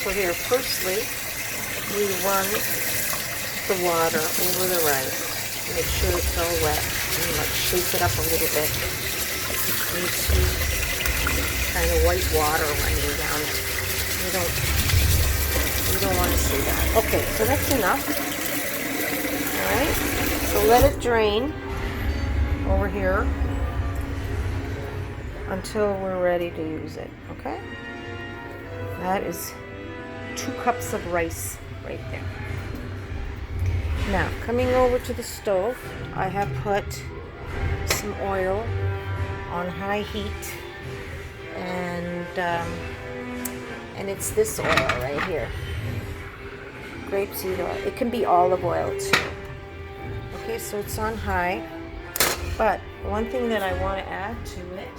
So here, firstly, we run the water over the rice. Make sure it's all wet. And like shake it up a little bit. You see kind of white water running down. You don't want to see that. Okay, so that's enough. Alright, so let it drain over here until we're ready to use it. Okay? That is 2 cups of rice right there. Now, coming over to the stove, I have put some oil on high heat, and it's this oil right here, grapeseed oil. It can be olive oil too. Okay, so it's on high, but one thing that I want to add to it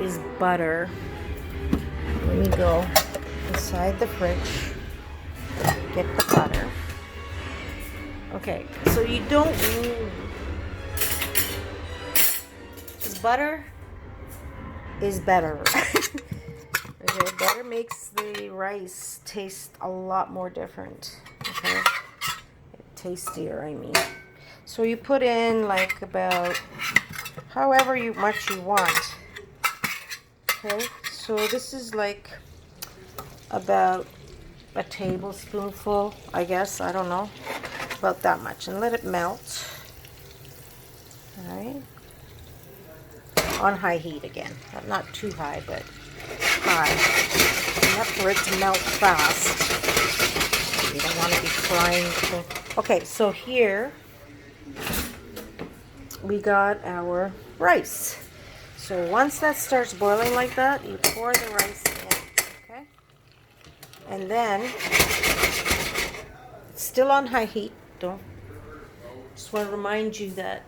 is butter. Let me go inside the fridge, get the butter. Okay, so you don't need, because butter is better. Okay, butter makes the rice taste a lot more different. Okay, tastier, I mean. So you put in like about however much you want. Okay, so this is like about a tablespoonful, I guess, I don't know, about that much, and let it melt. All right, on high heat again, not too high, but high, enough for it to melt fast. You don't want to be frying. Okay, so here we got our rice. So once that starts boiling like that, you pour the rice in, okay? And then, it's still on high heat. Just want to remind you that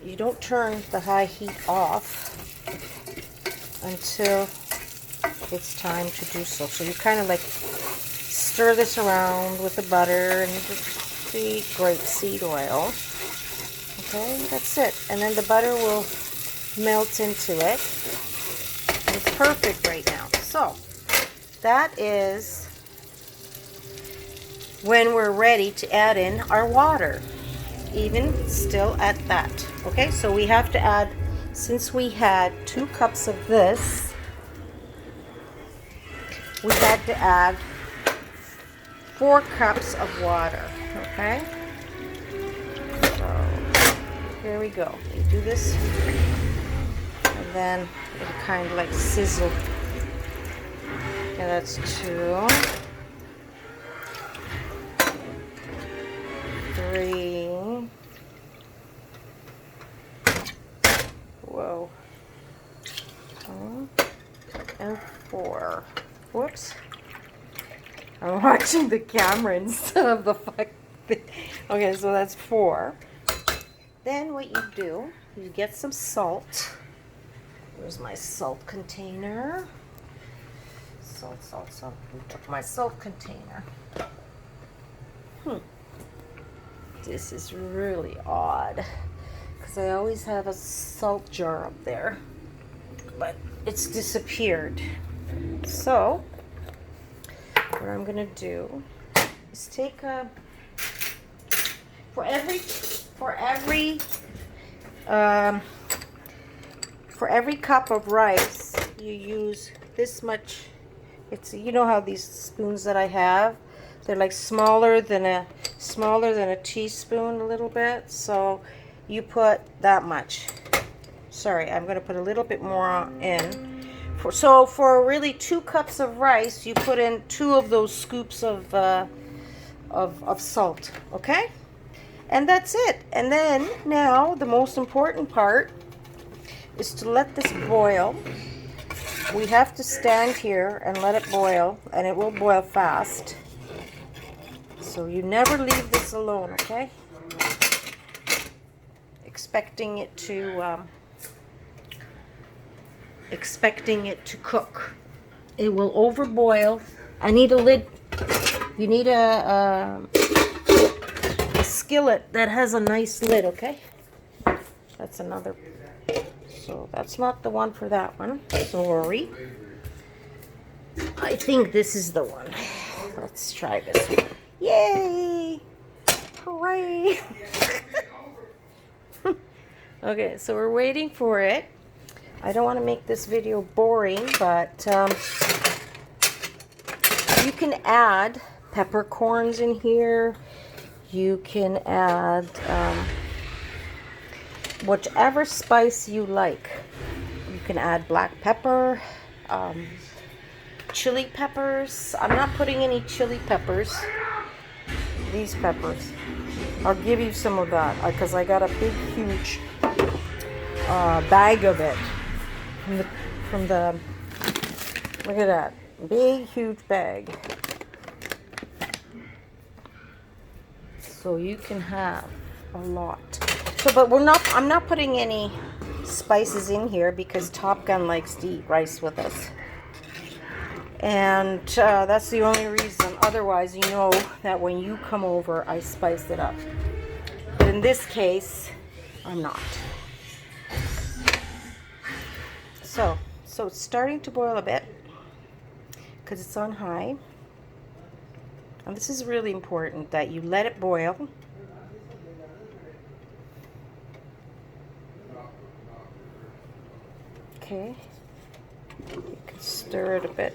you don't turn the high heat off until it's time to do so. So you kind of like stir this around with the butter and the grapeseed oil. Okay, that's it. And then the butter will melt into it. It's perfect right now. So that is when we're ready to add in our water, even still at that. Okay, so we have to add, since we had 2 cups of this, we had to add 4 cups of water. Okay, so here we go. You do this, and then it'll kind of like sizzle. Okay, that's 2, 3, whoa, and 4. Whoops. I'm watching the camera instead of the fact. Okay, so that's 4. Then what you do, you get some salt. Here's my salt container. Salt. My salt container. This is really odd, because I always have a salt jar up there, but it's disappeared. So what I'm gonna do is take for every cup of rice, you use this much. It's, you know how these spoons that I have, they're like smaller than a teaspoon a little bit. So you put that much. Sorry, I'm going to put a little bit more in. So for really 2 cups of rice, you put in 2 of those scoops of salt. Okay, and that's it. And then now the most important part is to let this boil. We have to stand here and let it boil, and it will boil fast. So you never leave this alone, okay? Expecting it to cook. It will overboil. I need a lid. You need a skillet that has a nice lid, okay? That's another. So that's not the one for that one. Sorry. I think this is the one. Let's try this one. Yay! Hooray! Okay, so we're waiting for it. I don't want to make this video boring, but you can add peppercorns in here. You can add whichever spice you like. You can add black pepper, chili peppers. I'm not putting any chili peppers. These peppers. I'll give you some of that because I got a big, huge bag of it from the. Look at that, big, huge bag. So you can have a lot. So, but I'm not putting any spices in here because Top Gun likes to eat rice with us. And that's the only reason. Otherwise, you know that when you come over, I spice it up. But in this case, I'm not. So it's starting to boil a bit because it's on high. And this is really important that you let it boil. Okay. You can stir it a bit.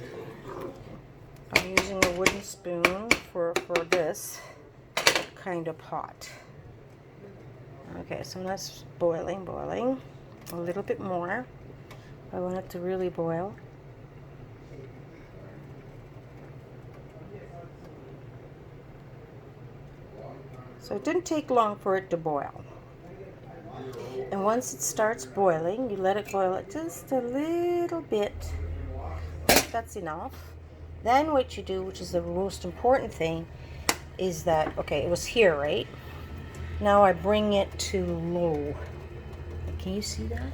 I'm using a wooden spoon for this kind of pot. Okay, so that's boiling a little bit more. I want it to really boil. So it didn't take long for it to boil. And once it starts boiling, you let it boil just a little bit. That's enough. Then what you do, which is the most important thing, is that, okay, it was here, right? Now I bring it to low. Can you see that?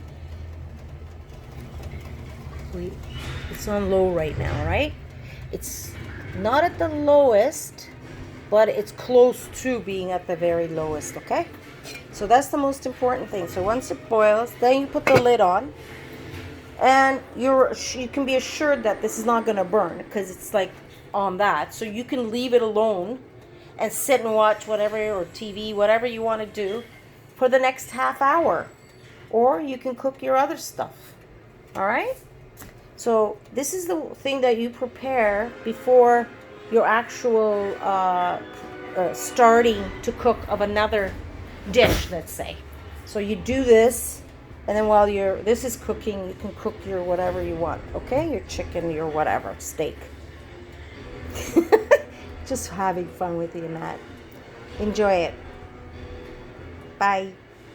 It's on low right now, right? It's not at the lowest, but it's close to being at the very lowest, okay? So that's the most important thing. So once it boils, then you put the lid on. And you can be assured that this is not going to burn because it's like on that. So you can leave it alone and sit and watch whatever, or TV, whatever you want to do for the next half hour. Or you can cook your other stuff. All right? So this is the thing that you prepare before your actual starting to cook of another dish, let's say. So you do this. And then while this is cooking, you can cook your whatever you want, okay? Your chicken, your whatever, steak. Just having fun with you, Matt. Enjoy it. Bye.